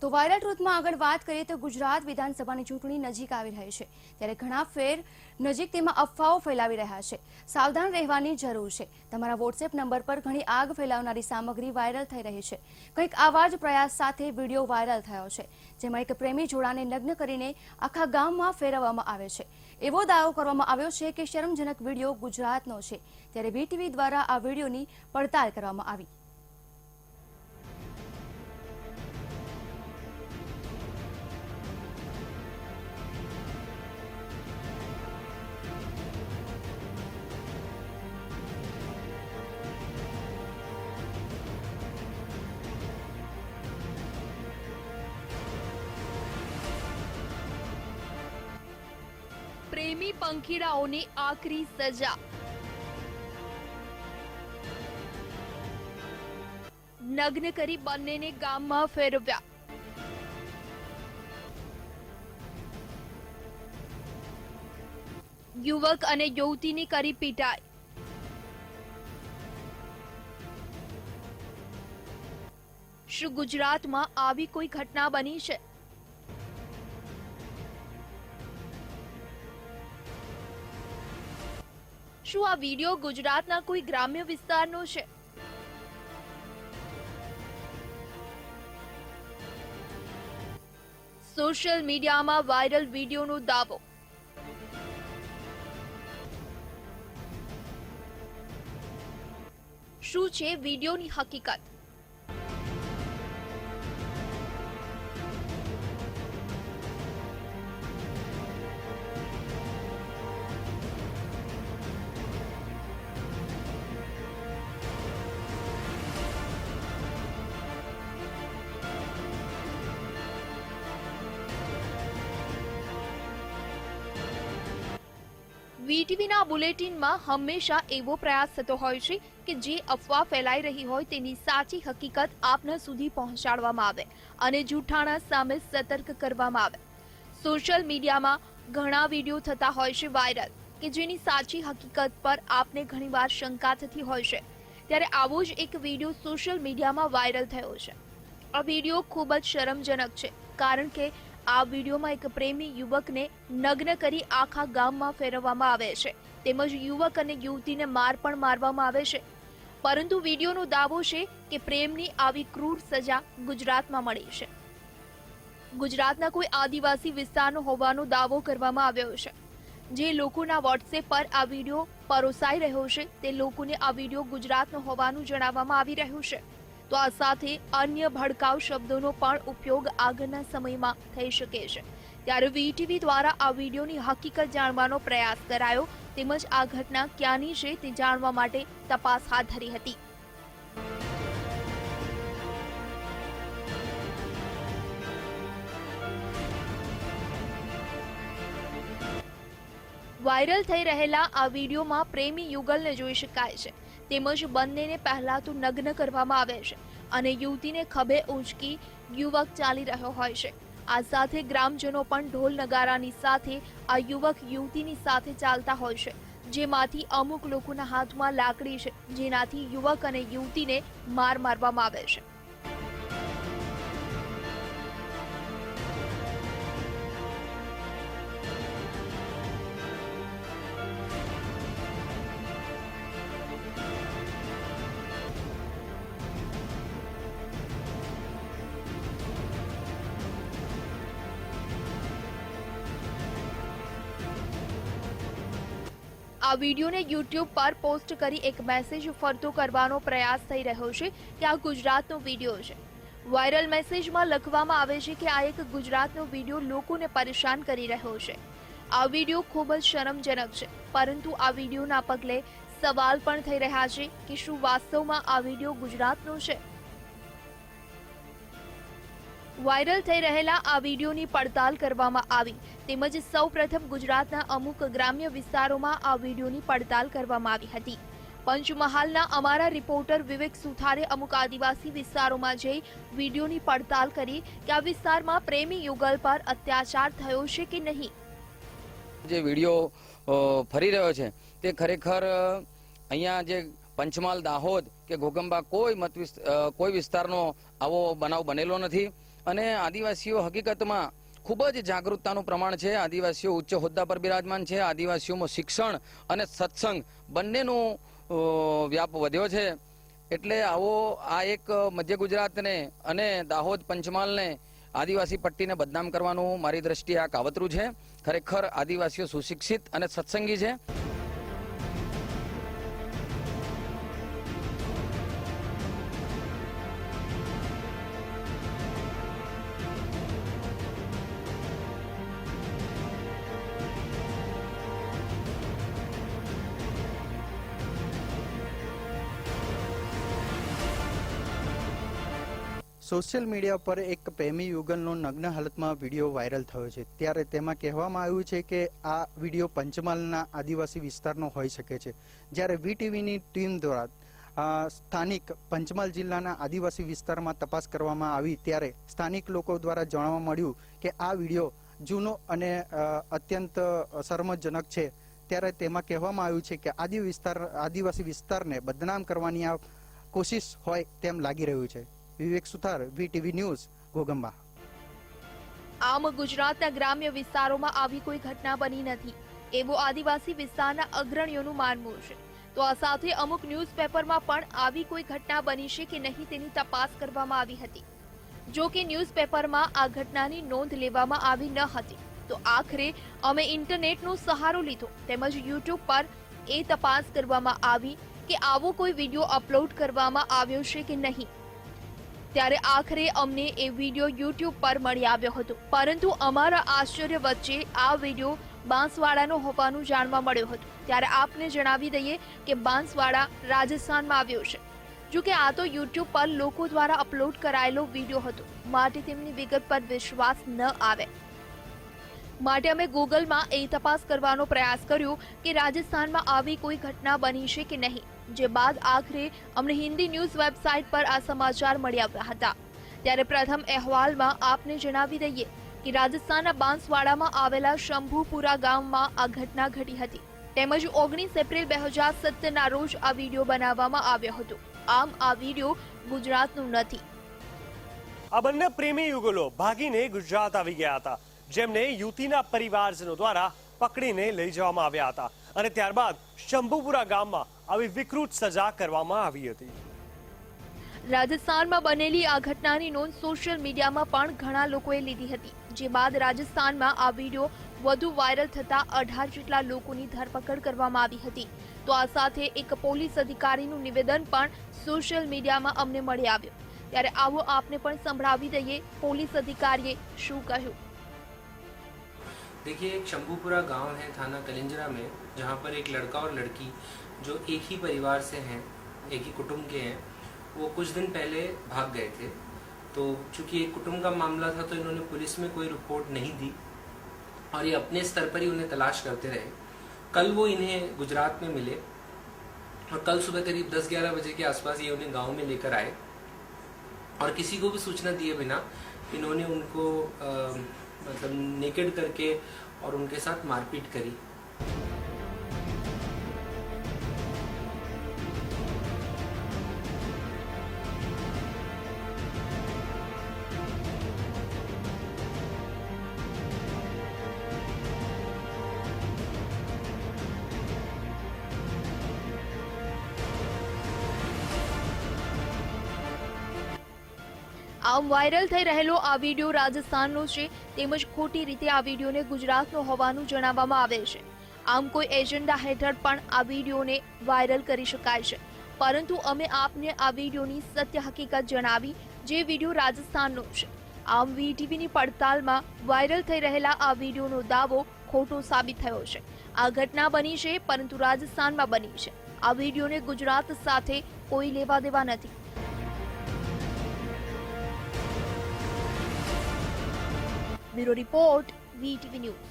તો વાયરલ ટ્રુથમાં આગળ વાત કરીએ તો ગુજરાત વિધાનસભાની ચૂંટણી નજીક આવી રહી છે ત્યારે ઘણા ફેર નજીક તેમાં અફવાઓ ફેલાવી રહ્યા છે। સાવધાન રહેવાની જરૂર છે। તમારા વોટ્સએપ નંબર પર ઘણી આગ ફેલાવનારી સામગ્રી વાયરલ થઈ રહી છે। કંઈક આવા જ પ્રયાસ સાથે વિડીયો વાયરલ થયો છે જેમાં એક પ્રેમી જોડાને નગ્ન કરીને આખા ગામમાં ફેરવવામાં આવે છે। એવો દાવો કરવામાં આવ્યો છે કે શરમજનક વિડીયો ગુજરાતનો છે ત્યારે વીટીવી દ્વારા આ વિડીયોની પડતાલ કરવામાં આવી। પ્રેમી પંખીડાઓની આકરી સજા। નગ્ન કરી બંનેને ગામમાં ફેરવ્યા। યુવક અને યુવતીની કરી પીટાઈ। શું ગુજરાતમાં આવી કોઈ ઘટના બની છે? શું આ વિડીયો ગુજરાતના કોઈ ગ્રામ્ય વિસ્તારનો છે? સોશિયલ મીડિયામાં વાયરલ વિડીયોનો દાવો। શું છે વિડીયોની હકીકત? વીટીવીના બુલેટિનમાં હંમેશા એવો પ્રયાસ થતો હોય છે કે જે અફવા ફેલાઈ રહી હોય તેની સાચી હકીકત આપના સુધી પહોંચાડવામાં આવે અને જૂઠાણા સામે સતર્ક કરવામાં આવે। સોશિયલ મીડિયામાં ઘણા વિડીયો થતા હોય છે વાયરલ કે જેની સાચી હકીકત પર આપને ઘણીવાર શંકા થતી હોય છે ત્યારે આવો જ એક વિડીયો સોશિયલ મીડિયામાં વાયરલ થયો છે। આ વિડીયો ખૂબ જ શરમજનક છે કારણ કે આ વિડીયોમાં એક પ્રેમી યુવકને નગ્ન કરી આખા ગામમાં ફેરવવામાં આવે છે તેમજ યુવક અને યુવતીને માર પણ મારવામાં આવે છે પરંતુ વિડીયોનો દાવો છે કે પ્રેમની આવી ક્રૂર સજા ગુજરાતમાં મળી છે। ગુજરાતના કોઈ આદિવાસી વિસ્તારનો હોવાનો દાવો કરવામાં આવ્યો છે। જે લોકોના વોટ્સએપ પર આ વિડીયો પરોસાઈ રહ્યો છે તે લોકોને આ વિડીયો ગુજરાતનો હોવાનું જણાવવામાં આવી રહ્યું છે તો આ સાથે અન્ય ભડકાઉ શબ્દોનો પણ ઉપયોગ આગળના સમયમાં થઈ શકે છે ત્યારે વીટીવી દ્વારા આ વિડીયોની હકીકત જાણવાનો પ્રયાસ કરાયો તેમજ આ ઘટના ક્યાંની છે તે જાણવા માટે તપાસ હાથ ધરી હતી। વાયરલ થઈ રહેલા આ વિડીયોમાં પ્રેમી યુગલને જોઈ શકાય છે તેમજ બંનેને પહેલા તો નગ્ન કરવામાં આવે છે અને યુવતીને ખભે ઊંચકી યુવક ચાલી રહ્યો હોય છે। આ સાથે ગ્રામજનો પણ ઢોલ નગારાની સાથે આ યુવક યુવતીની સાથે ચાલતા હોય છે જેમાંથી અમુક લોકોના હાથમાં લાકડી છે જેનાથી યુવક અને યુવતીને માર મારવામાં આવે છે। આ વિડીયોને યુટ્યુબ પર પોસ્ટ કરી એક મેસેજ ફરતો કરવાનો પ્રયાસ થઈ રહ્યો છે કે આ ગુજરાતનો વિડીયો છે। વાયરલ મેસેજમાં લખવામાં આવે છે કે આ એક ગુજરાતનો વિડીયો લોકોને પરેશાન કરી રહ્યો છે। આ વિડીયો ખૂબ જ શરમજનક છે પરંતુ આ વિડીયોના પગલે સવાલ પણ થઈ રહ્યા છે કે શું વાસ્તવમાં આ વિડીયો ગુજરાતનો છે? વાયરલ થઈ રહેલા આ વિડીયોની પડતાલ કરવામાં આવી તેમજ સૌપ્રથમ ગુજરાતના અમુક ગ્રામ્ય વિસ્તારોમાં આ વિડીયોની પડતાલ કરવામાં આવી હતી। પંચમહાલના અમારા રિપોર્ટર વિવેક સુથારે અમુક આદિવાસી વિસ્તારોમાં જઈ વિડીયોની પડતાલ કરી કે આ વિસ્તારમાં પ્રેમી યુગલ પર અત્યાચાર થયો છે કે નહીં। જે વિડીયો ફરી રહ્યો છે તે ખરેખર અહીંયા જે પંચમહાલ, દાહોદ કે ઘોગંબા કોઈ વિસ્તારનો આવો બનાવ બનેલો નથી અને આદિવાસીઓ હકીકતમાં ખૂબ જ જાગૃતતાનું પ્રમાણ છે. આદિવાસીઓ ઉચ્ચ હોદ્દા પર બિરાજમાન છે. આદિવાસીઓમાં શિક્ષણ અને સત્સંગ બંનેનો વ્યાપ વધ્યો છે. એટલે આવો આ એક મધ્ય ગુજરાતને અને દાહોદ પંચમહાલને આદિવાસી પટ્ટીને બદનામ કરવાનું મારી દ્રષ્ટિએ આ કાવતરું છે. ખરેખર આદિવાસીઓ સુશિક્ષિત અને સત્સંગી છે. સોશિયલ મીડિયા પર એક પ્રેમી યુગલનો નગ્ન હાલતમાં વિડીયો વાયરલ થયો છે. ત્યારે તેમાં કહેવામાં આવ્યું છે કે આ વિડીયો પંચમહાલના આદિવાસી વિસ્તારનો હોઈ શકે છે. જ્યારે વીટીવીની ટીમ દ્વારા સ્થાનિક પંચમહાલ જિલ્લાના આદિવાસી વિસ્તારમાં તપાસ કરવામાં આવી ત્યારે સ્થાનિક લોકો દ્વારા જાણવા મળ્યું કે આ વિડીયો જૂનો અને અત્યંત શરમજનક છે. ત્યારે તેમાં કહેવામાં આવ્યું છે કે આદિવાસી વિસ્તારને બદનામ કરવાની આ કોશિશ હોય તેમ લાગી રહ્યું છે. વિવેક સુથાર, વીટીવી ન્યૂઝ, ઘોગંબા. આમ ગુજરાતના ગ્રામ્ય વિસ્તારોમાં આવી કોઈ ઘટના બની નથી એવું આદિવાસી વિસ્તારના અગ્રણીઓનું માનવું છે. તો આ સાથે અમુક ન્યૂઝપેપરમાં પણ આવી કોઈ ઘટના બની છે કે નહીં તેની તપાસ કરવામાં આવી હતી. જો કે ન્યૂઝપેપરમાં આ ઘટનાની નોંધ લેવામાં આવી ન હતી. તો આખરે અમે ઇન્ટરનેટનો સહારો લીધો તેમજ યુટ્યુબ પર એ તપાસ કરવામાં આવી કે આવો કોઈ વિડીયો અપલોડ કરવામાં આવ્યો છે કે નહીં. ત્યારે આખરે અમને એ વિડીયો યુટ્યુબ પર મળી આવ્યો હતો. પરંતુ અમારા આશ્ચર્ય વચ્ચે આ વિડીયો બાંસવાડાનો હોવાનું જાણવા મળ્યું હતું. ત્યારે આપને જણાવી દઈએ કે બાંસવાડા રાજસ્થાનમાં આવ્યો છે. જો કે આ તો યુટ્યુબ પર લોકો દ્વારા અપલોડ કરાયેલો વિડીયો હતો, માટે તેમની વિગત પર વિશ્વાસ ન આવે. માટે અમે ગૂગલમાં એ તપાસ કરવાનો પ્રયાસ કર્યો કે રાજસ્થાનમાં આવી કોઈ ઘટના બની છે કે નહીં. જે બાદ આખરે અમને હિન્દી ન્યૂઝ વેબસાઇટ પર આ સમાચાર મળી આવ્યા હતા. ત્યારે પ્રથમ અહેવાલમાં આપને જણાવી દઈએ કે રાજસ્થાનના બાંસવાડામાં આવેલા શંભુપુરા ગામમાં આ ઘટના ઘટી હતી. તેમજ 19 એપ્રિલ 2017ના રોજ આ વિડીયો બનાવવામાં આવ્યો હતો. આમ આ વિડીયો ગુજરાતનું નથી. આ બંને પ્રેમી યુગલો ભાગીને ગુજરાત આવી ગયા હતા, જેમને યુવતીના પરિવારજનો દ્વારા પકડીને લઈ જવામાં આવ્યા હતા અને ત્યારબાદ શંભુપુરા ગામમાં આવી વિકૃત સજા કરવામાં આવી હતી. રાજસ્થાનમાં બનેલી આ ઘટનાની નોંધ સોશિયલ મીડિયામાં પણ ઘણા લોકોએ લીધી હતી. જે બાદ રાજસ્થાનમાં આ વિડીયો વધુ વાયરલ થતા 18 જેટલા લોકોની ધરપકડ કરવામાં આવી હતી. તો આ સાથે એક પોલીસ અધિકારીનું નિવેદન પણ સોશિયલ મીડિયામાં અમને મળી આવ્યું. ત્યારે આવો આપને પણ સંભળાવી દઈએ પોલીસ અધિકારીએ શું કહ્યું. देखिए, एक शंभूपुरा गांव है थाना कलिंजरा में, जहां पर एक लड़का और लड़की जो एक ही परिवार से हैं, एक ही कुटुंब के हैं, वो कुछ दिन पहले भाग गए थे. तो चूंकि एक कुटुंब का मामला था तो इन्होंने पुलिस में कोई रिपोर्ट नहीं दी और ये अपने स्तर पर ही उन्हें तलाश करते रहे. कल वो इन्हें गुजरात में मिले और कल सुबह करीब 10-11 बजे के आसपास ये उन्हें गाँव में लेकर आए और किसी को भी सूचना दिए बिना इन्होंने उनको मतलब नेकेड करके और उनके साथ मारपीट करी. આમ વાયરલ થઈ રહેલો આ વિડીયો રાજસ્થાનનો છે તેમજ ખોટી રીતે આ વિડીયોને ગુજરાતનો હોવાનું જણાવવામાં આવે છે. આમ કોઈ એજન્ડા હેઠળ પણ આ વિડીયોને વાયરલ કરી શકાય છે. પરંતુ અમે આપને આ વિડીયોની સત્ય હકીકત જણાવી જે વિડીયો રાજસ્થાનનો છે. આમ વીટીવીની પડતાલમાં વાયરલ થઈ રહેલા આ વિડીયોનો દાવો ખોટો સાબિત થયો છે. આ ઘટના બની છે પરંતુ રાજસ્થાનમાં બની છે. આ વિડીયોને ગુજરાત સાથે કોઈ લેવા દેવા નથી. Bureau report VTV news.